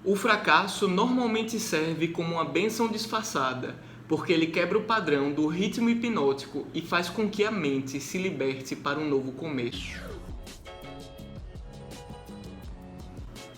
O fracasso normalmente serve como uma bênção disfarçada, porque ele quebra o padrão do ritmo hipnótico e faz com que a mente se liberte para um novo começo.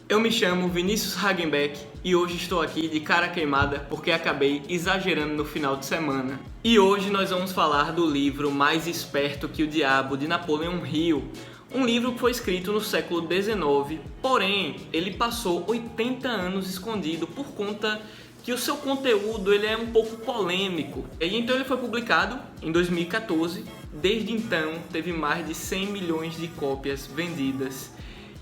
Eu me chamo Vinícius Hagenbeck e hoje estou aqui de cara queimada porque acabei exagerando no final de semana. E hoje nós vamos falar do livro Mais Esperto que o Diabo, de Napoleon Hill. Um livro que foi escrito no século XIX, porém ele passou 80 anos escondido por conta que o seu conteúdo ele é um pouco polêmico. E então ele foi publicado em 2014, desde então teve mais de 100 milhões de cópias vendidas.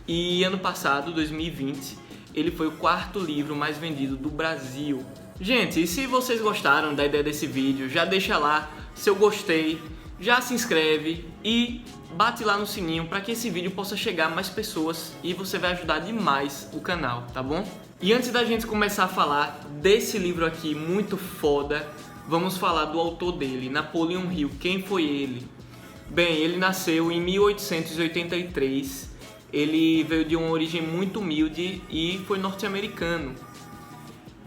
E ano passado, 2020, ele foi o quarto livro mais vendido do Brasil. Gente, e se vocês gostaram da ideia desse vídeo, já deixa lá seu gostei, já se inscreve e bate lá no sininho para que esse vídeo possa chegar a mais pessoas e você vai ajudar demais o canal, tá bom? E antes da gente começar a falar desse livro aqui muito foda, vamos falar do autor dele, Napoleon Hill. Quem foi ele? Bem, ele nasceu em 1883. Ele veio de uma origem muito humilde e foi norte-americano.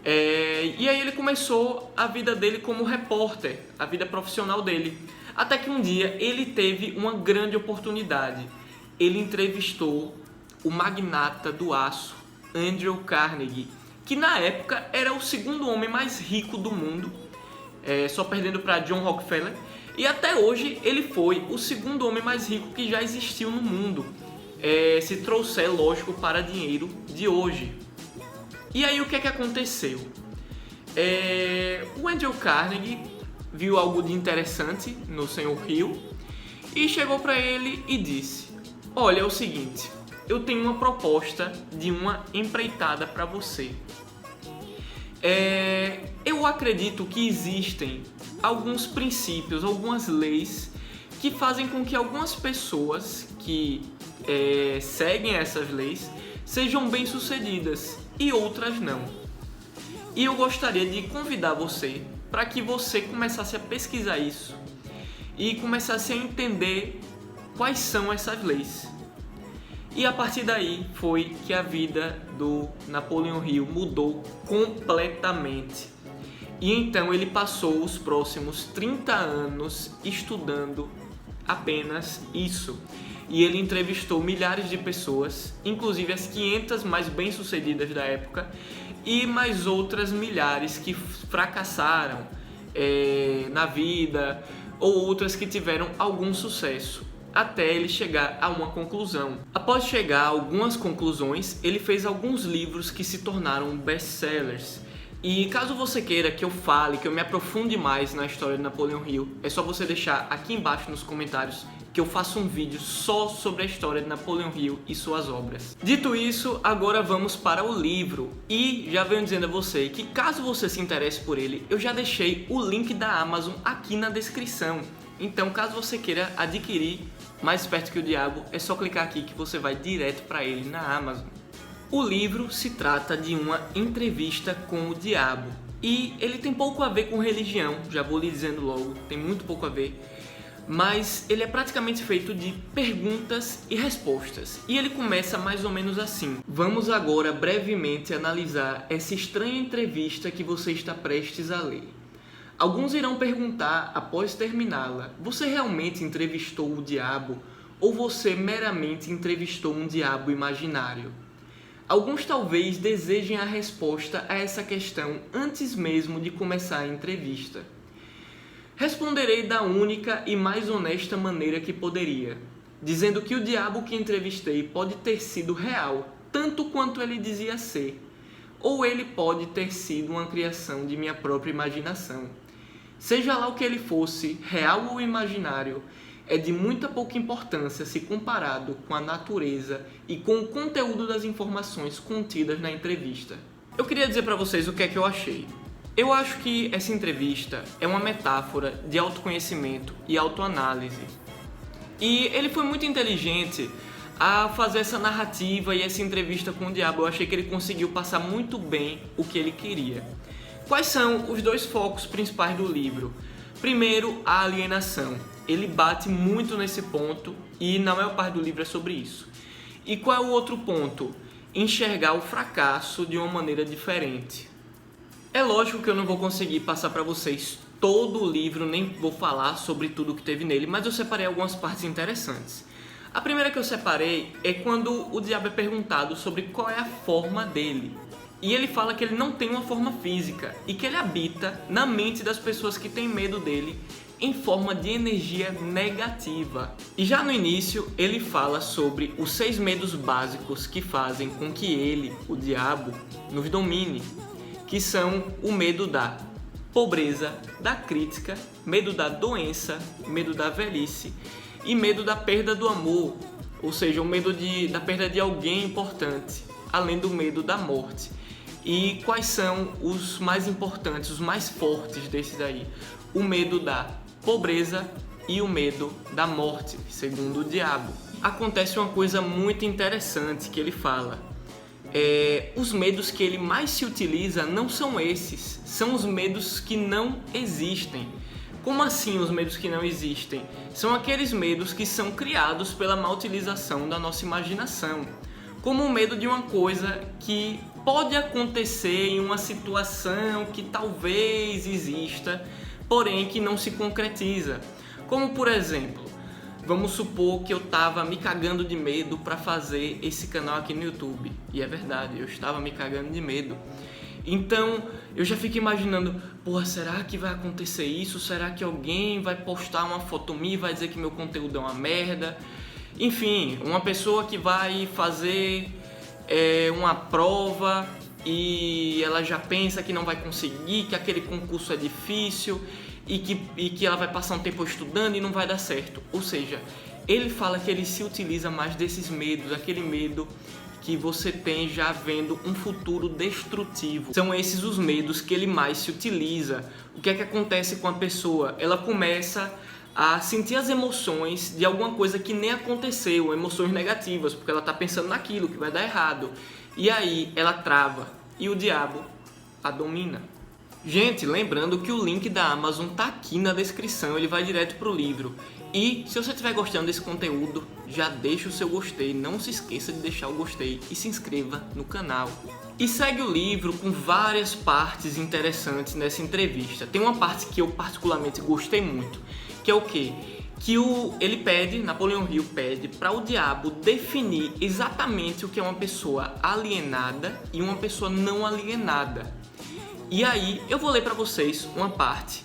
E aí ele começou a vida dele como repórter, a vida profissional dele. Até que um dia ele teve uma grande oportunidade. Ele entrevistou o magnata do aço, Andrew Carnegie, que na época era o segundo homem mais rico do mundo, só perdendo para John Rockefeller. E até hoje ele foi o segundo homem mais rico que já existiu no mundo. Se trouxer, lógico, para dinheiro de hoje. E aí o que é que aconteceu? O Andrew Carnegie viu algo de interessante no Sr. Hill e chegou para ele e disse: olha, é o seguinte, eu tenho uma proposta de uma empreitada para você. Eu acredito que existem alguns princípios, algumas leis que fazem com que algumas pessoas que seguem essas leis sejam bem-sucedidas e outras não. E eu gostaria de convidar você para que você começasse a pesquisar isso e começasse a entender quais são essas leis. E a partir daí foi que a vida do Napoleon Hill mudou completamente. E então ele passou os próximos 30 anos estudando apenas isso. E ele entrevistou milhares de pessoas, inclusive as 500 mais bem-sucedidas da época e mais outras milhares que fracassaram na vida ou outras que tiveram algum sucesso, até ele chegar a uma conclusão. Após chegar a algumas conclusões, ele fez alguns livros que se tornaram best-sellers. E caso você queira que eu fale, que eu me aprofunde mais na história de Napoleon Hill, é só você deixar aqui embaixo nos comentários que eu faço um vídeo só sobre a história de Napoleon Hill e suas obras. Dito isso, agora vamos para o livro. E já venho dizendo a você que caso você se interesse por ele, eu já deixei o link da Amazon aqui na descrição. Então caso você queira adquirir Mais Esperto que o Diabo, é só clicar aqui que você vai direto para ele na Amazon. O livro se trata de uma entrevista com o diabo e ele tem pouco a ver com religião, já vou lhe dizendo logo, tem muito pouco a ver, mas ele é praticamente feito de perguntas e respostas. E ele começa mais ou menos assim: vamos agora brevemente analisar essa estranha entrevista que você está prestes a ler. Alguns irão perguntar após terminá-la: você realmente entrevistou o diabo ou você meramente entrevistou um diabo imaginário? Alguns talvez desejem a resposta a essa questão antes mesmo de começar a entrevista. Responderei da única e mais honesta maneira que poderia, dizendo que o diabo que entrevistei pode ter sido real, tanto quanto ele dizia ser, ou ele pode ter sido uma criação de minha própria imaginação. Seja lá o que ele fosse, real ou imaginário, é de muita pouca importância se comparado com a natureza e com o conteúdo das informações contidas na entrevista. Eu queria dizer para vocês o que é que eu achei. Eu acho que essa entrevista é uma metáfora de autoconhecimento e autoanálise. E ele foi muito inteligente a fazer essa narrativa e essa entrevista com o diabo. Eu achei que ele conseguiu passar muito bem o que ele queria. Quais são os dois focos principais do livro? Primeiro, a alienação. Ele bate muito nesse ponto e na maior parte do livro é sobre isso. E qual é o outro ponto? enxergar o fracasso de uma maneira diferente. É lógico que eu não vou conseguir passar para vocês todo o livro, nem vou falar sobre tudo que teve nele, mas eu separei algumas partes interessantes. A primeira que eu separei é quando o diabo é perguntado sobre qual é a forma dele. E ele fala que ele não tem uma forma física e que ele habita na mente das pessoas que têm medo dele em forma de energia negativa. E já no início ele fala sobre os 6 medos básicos que fazem com que ele, o diabo, nos domine, que são o medo da pobreza, da crítica, medo da doença, medo da velhice e medo da perda do amor, ou seja, o medo da perda de alguém importante, além do medo da morte. E quais são os mais importantes, os mais fortes desses aí? O medo da pobreza e o medo da morte, segundo o diabo. Acontece uma coisa muito interessante que ele fala. Os medos que ele mais se utiliza não são esses, são os medos que não existem. Como assim os medos que não existem? São aqueles medos que são criados pela má utilização da nossa imaginação. Como o medo de uma coisa que pode acontecer em uma situação que talvez exista, porém que não se concretiza. Como por exemplo, vamos supor que eu estava me cagando de medo para fazer esse canal aqui no YouTube. E é verdade, eu estava me cagando de medo. Então eu já fico imaginando, porra, será que vai acontecer isso? Será que alguém vai postar uma foto minha e vai dizer que meu conteúdo é uma merda? Enfim, uma pessoa que vai fazer uma prova e ela já pensa que não vai conseguir, que aquele concurso é difícil e que ela vai passar um tempo estudando e não vai dar certo. Ou seja, ele fala que ele se utiliza mais desses medos, aquele medo que você tem já vendo um futuro destrutivo. São esses os medos que ele mais se utiliza. O que é que acontece com a pessoa? Ela começa a sentir as emoções de alguma coisa que nem aconteceu, emoções negativas, porque ela está pensando naquilo que vai dar errado. E aí ela trava e o diabo a domina. Gente, lembrando que o link da Amazon tá aqui na descrição, ele vai direto pro livro. E se você estiver gostando desse conteúdo, já deixa o seu gostei, não se esqueça de deixar o gostei e se inscreva no canal. E segue o livro com várias partes interessantes nessa entrevista. Tem uma parte que eu particularmente gostei muito, que é o quê? Que Napoleão Hill pede para o diabo definir exatamente o que é uma pessoa alienada e uma pessoa não alienada. E aí eu vou ler para vocês uma parte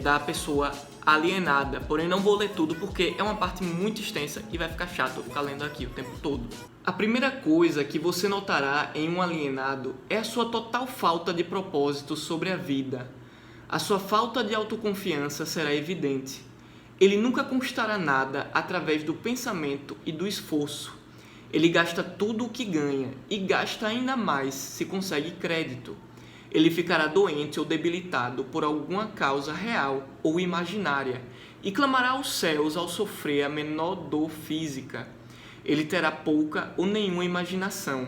da pessoa alienada, porém não vou ler tudo porque é uma parte muito extensa e vai ficar chato eu ficar lendo aqui o tempo todo. A primeira coisa que você notará em um alienado é a sua total falta de propósito sobre a vida. A sua falta de autoconfiança será evidente. Ele nunca conquistará nada através do pensamento e do esforço. Ele gasta tudo o que ganha e gasta ainda mais se consegue crédito. Ele ficará doente ou debilitado por alguma causa real ou imaginária e clamará aos céus ao sofrer a menor dor física. Ele terá pouca ou nenhuma imaginação.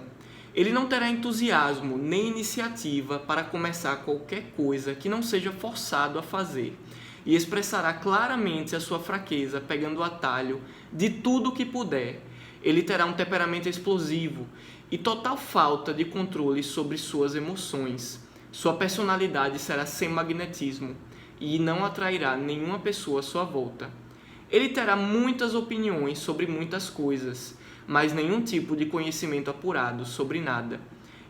Ele não terá entusiasmo nem iniciativa para começar qualquer coisa que não seja forçado a fazer e expressará claramente a sua fraqueza pegando o atalho de tudo o que puder. Ele terá um temperamento explosivo e total falta de controle sobre suas emoções. Sua personalidade será sem magnetismo e não atrairá nenhuma pessoa à sua volta. Ele terá muitas opiniões sobre muitas coisas, mas nenhum tipo de conhecimento apurado sobre nada.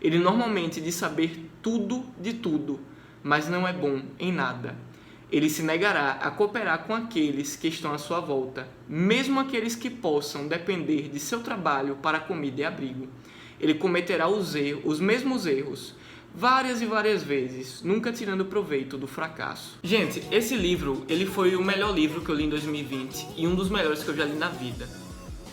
Ele normalmente diz saber tudo de tudo, mas não é bom em nada. Ele se negará a cooperar com aqueles que estão à sua volta, mesmo aqueles que possam depender de seu trabalho para comida e abrigo. Ele cometerá os mesmos erros, várias e várias vezes, nunca tirando proveito do fracasso. Gente, esse livro, ele foi o melhor livro que eu li em 2020 e um dos melhores que eu já li na vida.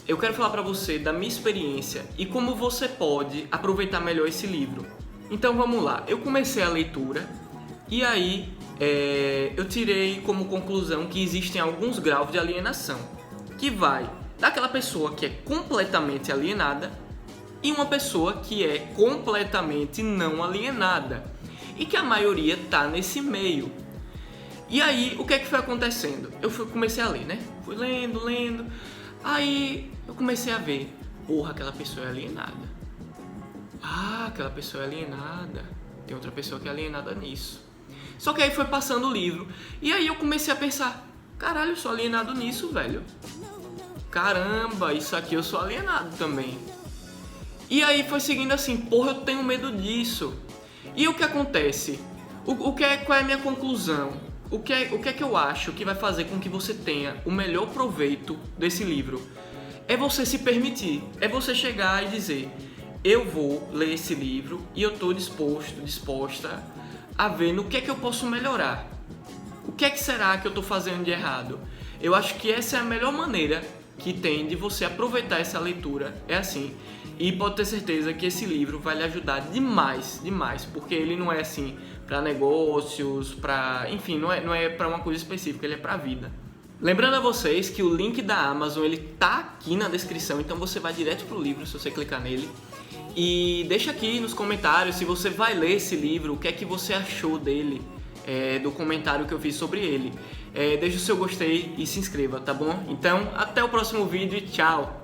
Eu quero falar para você da minha experiência e como você pode aproveitar melhor esse livro. Então vamos lá, eu comecei a leitura e aí eu tirei como conclusão que existem alguns graus de alienação, que vai daquela pessoa que é completamente alienada e uma pessoa que é completamente não alienada e que a maioria está nesse meio. E aí, o que é que foi acontecendo? Comecei a ler, né? Fui lendo, aí eu comecei a ver, porra, aquela pessoa é alienada. Ah, aquela pessoa é alienada. Tem outra pessoa que é alienada nisso. Só que aí foi passando o livro. E aí eu comecei a pensar, caralho, eu sou alienado nisso, velho. Caramba, isso aqui eu sou alienado também. E aí foi seguindo assim, porra, eu tenho medo disso. E o que acontece? Qual é a minha conclusão? O que é que eu acho que vai fazer com que você tenha o melhor proveito desse livro? É você se permitir. É você chegar e dizer, eu vou ler esse livro e eu estou disposta a ver no que é que eu posso melhorar. O que é que será que eu estou fazendo de errado? Eu acho que essa é a melhor maneira que tem de você aproveitar essa leitura. É assim. E pode ter certeza que esse livro vai lhe ajudar demais, demais, porque ele não é assim para negócios, enfim, não é para uma coisa específica, ele é para a vida. Lembrando a vocês que o link da Amazon ele tá aqui na descrição, então você vai direto pro livro se você clicar nele. E deixa aqui nos comentários se você vai ler esse livro, o que é que você achou dele, do comentário que eu fiz sobre ele. Deixa o seu gostei e se inscreva, tá bom? Então, até o próximo vídeo e tchau!